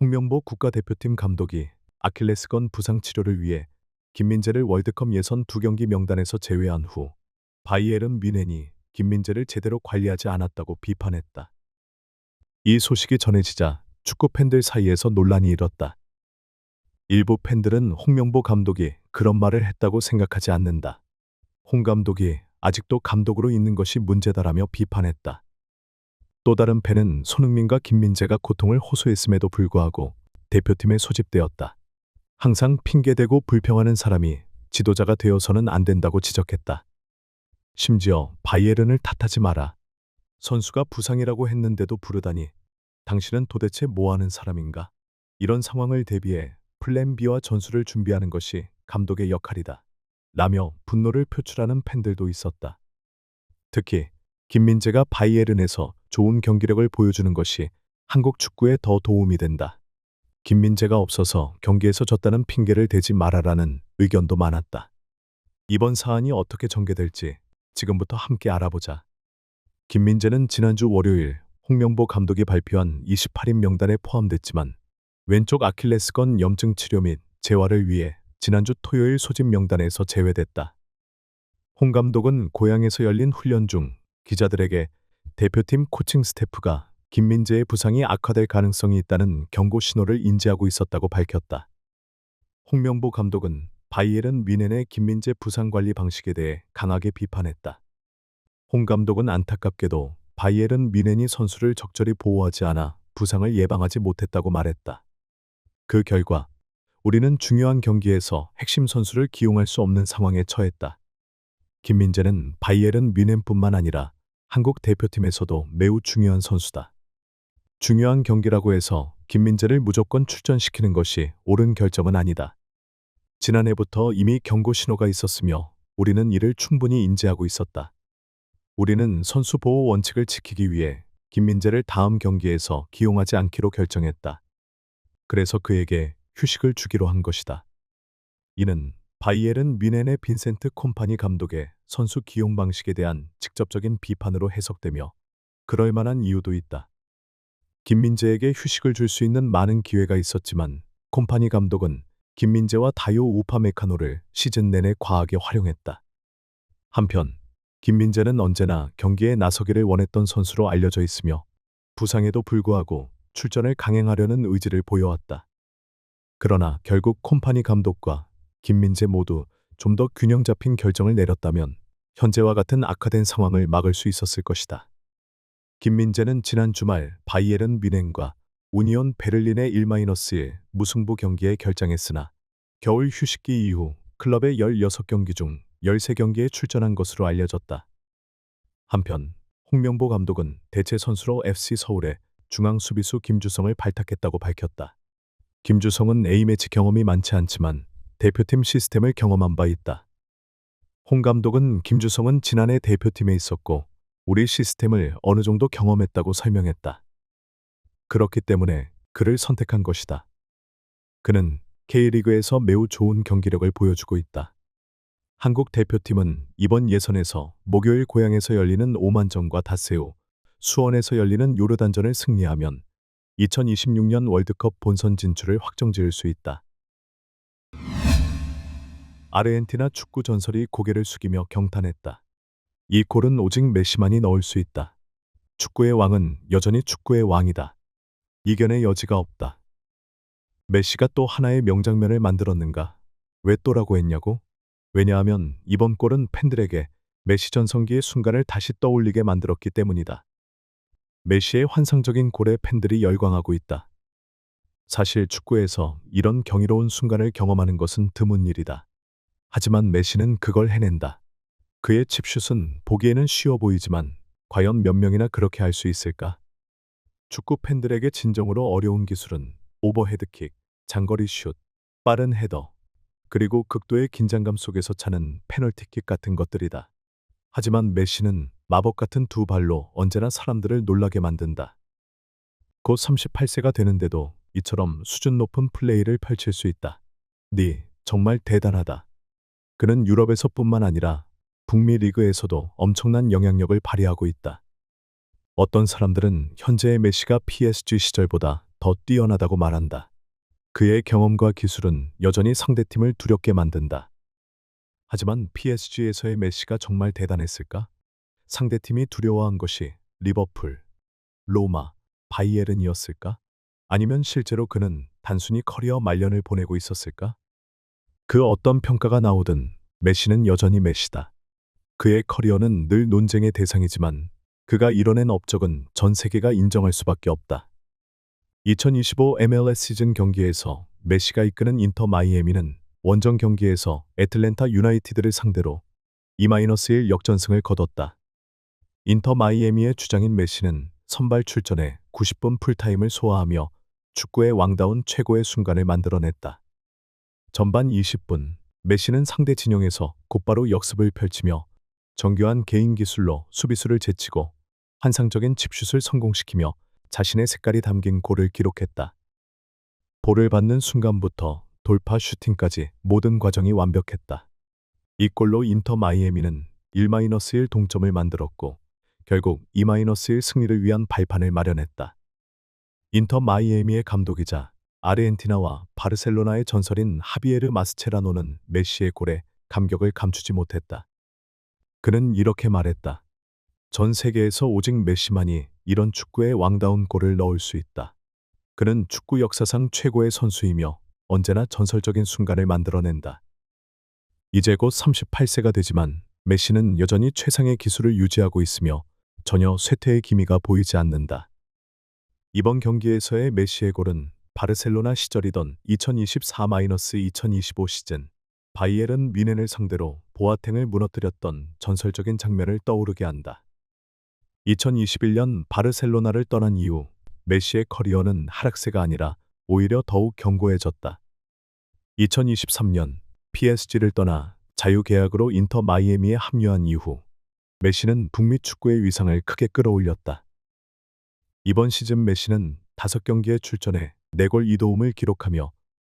홍명보 국가대표팀 감독이 아킬레스건 부상 치료를 위해 김민재를 월드컵 예선 2경기 명단에서 제외한 후 바이에른 뮌헨이 김민재를 제대로 관리하지 않았다고 비판했다. 이 소식이 전해지자 축구 팬들 사이에서 논란이 일었다. 일부 팬들은 홍명보 감독이 그런 말을 했다고 생각하지 않는다. 홍 감독이 아직도 감독으로 있는 것이 문제다라며 비판했다. 또 다른 팬은 손흥민과 김민재가 고통을 호소했음에도 불구하고 대표팀에 소집되었다. 항상 핑계대고 불평하는 사람이 지도자가 되어서는 안 된다고 지적했다. 심지어 바이에른을 탓하지 마라. 선수가 부상이라고 했는데도 부르다니. 당신은 도대체 뭐 하는 사람인가? 이런 상황을 대비해 플랜 B와 전술을 준비하는 것이 감독의 역할이다. 라며 분노를 표출하는 팬들도 있었다. 특히 김민재가 바이에른에서 좋은 경기력을 보여주는 것이 한국 축구에 더 도움이 된다. 김민재가 없어서 경기에서 졌다는 핑계를 대지 말아라는 의견도 많았다. 이번 사안이 어떻게 전개될지 지금부터 함께 알아보자. 김민재는 지난주 월요일 홍명보 감독이 발표한 28인 명단에 포함됐지만 왼쪽 아킬레스건 염증 치료 및 재활을 위해 지난주 토요일 소집 명단에서 제외됐다. 홍 감독은 고향에서 열린 훈련 중 기자들에게 대표팀 코칭 스태프가 김민재의 부상이 악화될 가능성이 있다는 경고 신호를 인지하고 있었다고 밝혔다. 홍명보 감독은 바이에른 뮌헨의 김민재 부상 관리 방식에 대해 강하게 비판했다. 홍 감독은 안타깝게도 바이에른 뮌헨이 선수를 적절히 보호하지 않아 부상을 예방하지 못했다고 말했다. 그 결과 우리는 중요한 경기에서 핵심 선수를 기용할 수 없는 상황에 처했다. 김민재는 바이에른 뮌헨뿐만 아니라 한국 대표팀에서도 매우 중요한 선수다. 중요한 경기라고 해서 김민재를 무조건 출전시키는 것이 옳은 결정은 아니다. 지난해부터 이미 경고 신호가 있었으며 우리는 이를 충분히 인지하고 있었다. 우리는 선수 보호 원칙을 지키기 위해 김민재를 다음 경기에서 기용하지 않기로 결정했다. 그래서 그에게 휴식을 주기로 한 것이다. 이는 바이에른 뮌헨의 빈센트 콤파니 감독의 선수 기용 방식에 대한 직접적인 비판으로 해석되며 그럴 만한 이유도 있다. 김민재에게 휴식을 줄 수 있는 많은 기회가 있었지만 콤파니 감독은 김민재와 다요 우파메카노를 시즌 내내 과하게 활용했다. 한편 김민재는 언제나 경기에 나서기를 원했던 선수로 알려져 있으며 부상에도 불구하고 출전을 강행하려는 의지를 보여왔다. 그러나 결국 콤파니 감독과 김민재 모두 좀 더 균형 잡힌 결정을 내렸다면 현재와 같은 악화된 상황을 막을 수 있었을 것이다. 김민재는 지난 주말 바이에른 뮌헨과 우니온 베를린의 1-1 무승부 경기에 결장했으나 겨울 휴식기 이후 클럽의 16경기 중 13경기에 출전한 것으로 알려졌다. 한편 홍명보 감독은 대체 선수로 FC 서울의 중앙 수비수 김주성을 발탁했다고 밝혔다. 김주성은 A매치 경험이 많지 않지만 대표팀 시스템을 경험한 바 있다. 홍 감독은 김주성은 지난해 대표팀에 있었고 우리 시스템을 어느 정도 경험했다고 설명했다. 그렇기 때문에 그를 선택한 것이다. 그는 K리그에서 매우 좋은 경기력을 보여주고 있다. 한국 대표팀은 이번 예선에서 목요일 고향에서 열리는 오만전과 다세우, 수원에서 열리는 요르단전을 승리하면 2026년 월드컵 본선 진출을 확정지을 수 있다. 아르헨티나 축구 전설이 고개를 숙이며 경탄했다. 이 골은 오직 메시만이 넣을 수 있다. 축구의 왕은 여전히 축구의 왕이다. 이견의 여지가 없다. 메시가 또 하나의 명장면을 만들었는가? 왜 또라고 했냐고? 왜냐하면 이번 골은 팬들에게 메시 전성기의 순간을 다시 떠올리게 만들었기 때문이다. 메시의 환상적인 골에 팬들이 열광하고 있다. 사실 축구에서 이런 경이로운 순간을 경험하는 것은 드문 일이다. 하지만 메시는 그걸 해낸다. 그의 칩슛은 보기에는 쉬워 보이지만 과연 몇 명이나 그렇게 할 수 있을까? 축구 팬들에게 진정으로 어려운 기술은 오버헤드킥, 장거리 슛, 빠른 헤더, 그리고 극도의 긴장감 속에서 차는 페널티킥 같은 것들이다. 하지만 메시는 마법 같은 두 발로 언제나 사람들을 놀라게 만든다. 곧 38세가 되는데도 이처럼 수준 높은 플레이를 펼칠 수 있다. 네, 정말 대단하다. 그는 유럽에서뿐만 아니라 북미 리그에서도 엄청난 영향력을 발휘하고 있다. 어떤 사람들은 현재의 메시가 PSG 시절보다 더 뛰어나다고 말한다. 그의 경험과 기술은 여전히 상대팀을 두렵게 만든다. 하지만 PSG에서의 메시가 정말 대단했을까? 상대팀이 두려워한 것이 리버풀, 로마, 바이에른이었을까? 아니면 실제로 그는 단순히 커리어 말년을 보내고 있었을까? 그 어떤 평가가 나오든 메시는 여전히 메시다. 그의 커리어는 늘 논쟁의 대상이지만 그가 이뤄낸 업적은 전 세계가 인정할 수밖에 없다. 2025 MLS 시즌 경기에서 메시가 이끄는 인터 마이애미는 원정 경기에서 애틀랜타 유나이티드를 상대로 2-1 역전승을 거뒀다. 인터 마이애미의 주장인 메시는 선발 출전해 90분 풀타임을 소화하며 축구의 왕다운 최고의 순간을 만들어냈다. 전반 20분, 메시는 상대 진영에서 곧바로 역습을 펼치며 정교한 개인 기술로 수비수를 제치고 환상적인 칩슛을 성공시키며 자신의 색깔이 담긴 골을 기록했다. 볼을 받는 순간부터 돌파 슈팅까지 모든 과정이 완벽했다. 이 골로 인터 마이애미는 1-1 동점을 만들었고 결국 2-1 승리를 위한 발판을 마련했다. 인터 마이애미의 감독이자 아르헨티나와 바르셀로나의 전설인 하비에르 마스체라노는 메시의 골에 감격을 감추지 못했다. 그는 이렇게 말했다. 전 세계에서 오직 메시만이 이런 축구의 왕다운 골을 넣을 수 있다. 그는 축구 역사상 최고의 선수이며 언제나 전설적인 순간을 만들어낸다. 이제 곧 38세가 되지만 메시는 여전히 최상의 기술을 유지하고 있으며 전혀 쇠퇴의 기미가 보이지 않는다. 이번 경기에서의 메시의 골은 바르셀로나 시절이던 2024-2025 시즌 바이에른 뮌헨을 상대로 보아탱을 무너뜨렸던 전설적인 장면을 떠오르게 한다. 2021년 바르셀로나를 떠난 이후 메시의 커리어는 하락세가 아니라 오히려 더욱 견고해졌다. 2023년 PSG를 떠나 자유계약으로 인터 마이애미에 합류한 이후 메시는 북미 축구의 위상을 크게 끌어올렸다. 이번 시즌 메시는 5경기에 출전해 4골 2도움을 기록하며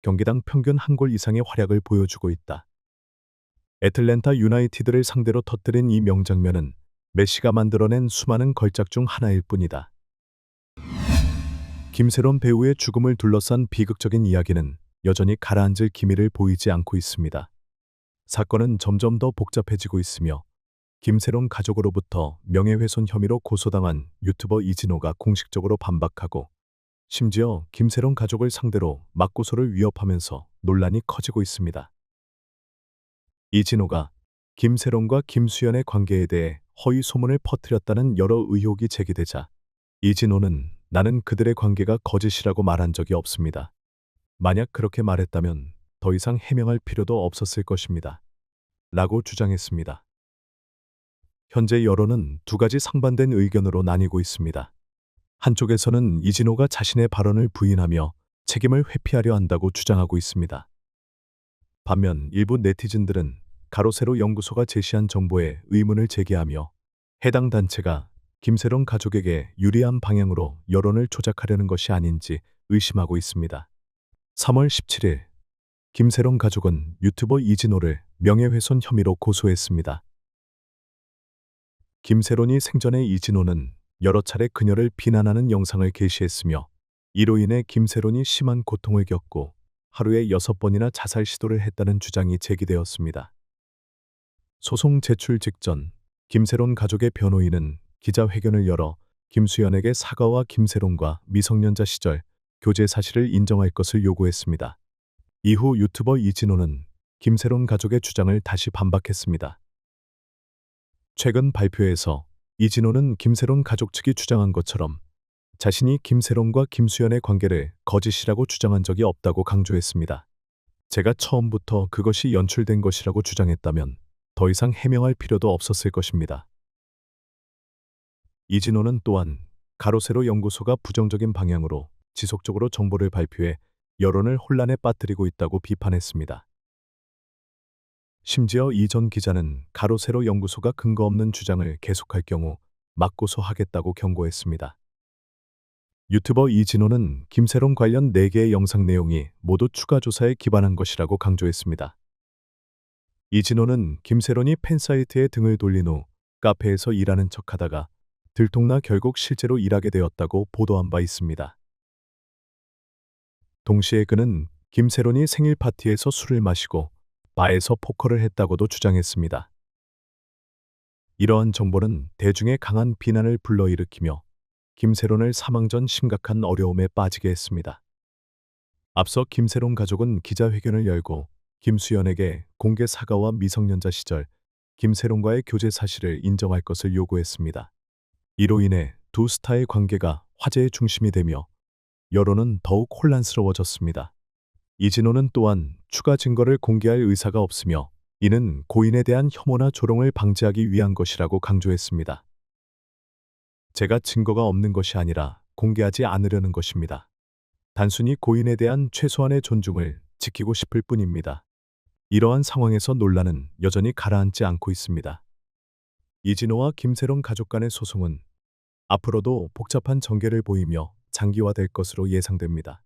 경기당 평균 1골 이상의 활약을 보여주고 있다. 애틀랜타 유나이티드를 상대로 터뜨린 이 명장면은 메시가 만들어낸 수많은 걸작 중 하나일 뿐이다. 김세론 배우의 죽음을 둘러싼 비극적인 이야기는 여전히 가라앉을 기미를 보이지 않고 있습니다. 사건은 점점 더 복잡해지고 있으며 김세론 가족으로부터 명예훼손 혐의로 고소당한 유튜버 이진호가 공식적으로 반박하고 심지어 김세론 가족을 상대로 맞고소를 위협하면서 논란이 커지고 있습니다. 이진호가 김세론과 김수현의 관계에 대해 허위 소문을 퍼뜨렸다는 여러 의혹이 제기되자 이진호는 나는 그들의 관계가 거짓이라고 말한 적이 없습니다. 만약 그렇게 말했다면 더 이상 해명할 필요도 없었을 것입니다. 라고 주장했습니다. 현재 여론은 두 가지 상반된 의견으로 나뉘고 있습니다. 한쪽에서는 이진호가 자신의 발언을 부인하며 책임을 회피하려 한다고 주장하고 있습니다. 반면 일부 네티즌들은 가로세로 연구소가 제시한 정보에 의문을 제기하며 해당 단체가 김세론 가족에게 유리한 방향으로 여론을 조작하려는 것이 아닌지 의심하고 있습니다. 3월 17일 김세론 가족은 유튜버 이진호를 명예훼손 혐의로 고소했습니다. 김세론이 생전에 이진호는 여러 차례 그녀를 비난하는 영상을 게시했으며 이로 인해 김세론이 심한 고통을 겪고 하루에 6번이나 자살 시도를 했다는 주장이 제기되었습니다. 소송 제출 직전 김세론 가족의 변호인은 기자회견을 열어 김수현에게 사과와 김세론과 미성년자 시절 교제 사실을 인정할 것을 요구했습니다. 이후 유튜버 이진호는 김세론 가족의 주장을 다시 반박했습니다. 최근 발표에서 이진호는 김세론 가족 측이 주장한 것처럼 자신이 김세론과 김수현의 관계를 거짓이라고 주장한 적이 없다고 강조했습니다. 제가 처음부터 그것이 연출된 것이라고 주장했다면 더 이상 해명할 필요도 없었을 것입니다. 이진호는 또한 가로세로 연구소가 부정적인 방향으로 지속적으로 정보를 발표해 여론을 혼란에 빠뜨리고 있다고 비판했습니다. 심지어 이 전 기자는 가로세로 연구소가 근거 없는 주장을 계속할 경우 맞고소하겠다고 경고했습니다. 유튜버 이진호는 김세론 관련 4개의 영상 내용이 모두 추가 조사에 기반한 것이라고 강조했습니다. 이진호는 김세론이 팬사이트에 등을 돌린 후 카페에서 일하는 척하다가 들통나 결국 실제로 일하게 되었다고 보도한 바 있습니다. 동시에 그는 김세론이 생일 파티에서 술을 마시고 바에서 포커를 했다고도 주장했습니다. 이러한 정보는 대중의 강한 비난을 불러일으키며 김세론을 사망 전 심각한 어려움에 빠지게 했습니다. 앞서 김세론 가족은 기자회견을 열고 김수현에게 공개 사과와 미성년자 시절 김세론과의 교제 사실을 인정할 것을 요구했습니다. 이로 인해 두 스타의 관계가 화제의 중심이 되며 여론은 더욱 혼란스러워졌습니다. 이진호는 또한 추가 증거를 공개할 의사가 없으며 이는 고인에 대한 혐오나 조롱을 방지하기 위한 것이라고 강조했습니다. 제가 증거가 없는 것이 아니라 공개하지 않으려는 것입니다. 단순히 고인에 대한 최소한의 존중을 지키고 싶을 뿐입니다. 이러한 상황에서 논란은 여전히 가라앉지 않고 있습니다. 이진호와 김세론 가족 간의 소송은 앞으로도 복잡한 전개를 보이며 장기화될 것으로 예상됩니다.